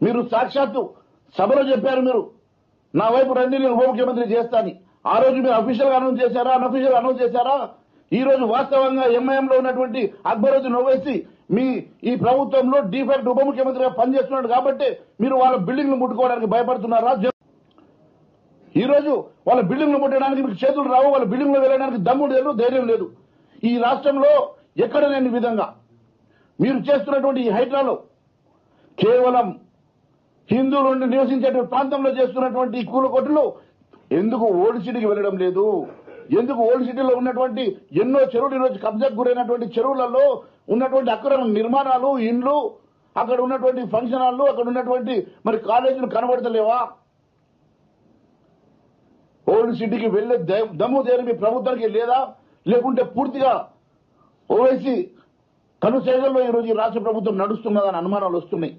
మీరు సాక్షాత్తు సభలో చెప్పారు, మీరు నా వైపు రండి నేను ఉప ముఖ్యమంత్రి చేస్తాను. ఆ రోజు మీరు అఫీషియల్ గా అనౌన్స్ చేశారా, అన్అఫీషియల్ అనౌన్స్ చేశారా? ఈ రోజు వాస్తవంగా ఎంఐఎం లో ఉన్నటువంటి అక్బరుద్దీన్ ఓవైసీ ఈ ప్రభుత్వంలో డిఫాక్ట్ ఉప ముఖ్యమంత్రిగా పనిచేస్తున్నాడు కాబట్టి మీరు వాళ్ళ బిల్డింగ్లు ముట్టుకోవడానికి భయపడుతున్నారా? ఈ రోజు వాళ్ళ బిల్డింగ్లు ముట్టడానికి మీకు చేతులు రావు, వాళ్ళ బిల్డింగ్లో వెళ్ళడానికి దమ్ము లేదు, ధైర్యం లేదు. ఈ రాష్ట్రంలో ఎక్కడ లేని విధంగా మీరు చేస్తున్నటువంటి ఈ హైడ్రాలో కేవలం హిందువులు నివసించేటువంటి ప్రాంతంలో చేస్తున్నటువంటి ఈ కూలకొట్టులు ఎందుకు ఓల్డ్ సిటీకి వెళ్ళడం లేదు? ఎందుకు ఓల్డ్ సిటీలో ఉన్నటువంటి ఎన్నో చెరువులు ఈరోజు కబ్జాకు గురైనటువంటి చెరువులలో ఉన్నటువంటి అక్రమ నిర్మాణాలు, ఇండ్లు, అక్కడ ఉన్నటువంటి ఫంక్షన్ హాళ్లు, అక్కడ ఉన్నటువంటి మరి కాలేజీలు కనబడతలేవా? ఓల్డ్ సిటీకి వెళ్లే దమ్ము ధైర్యం మీ ప్రభుత్వానికి లేదా? లేకుంటే పూర్తిగా ఓవైసీ కనుసైగల్లో ఈరోజు ఈ రాష్ట్ర ప్రభుత్వం నడుస్తున్నదని అనుమానాలు వస్తున్నాయి.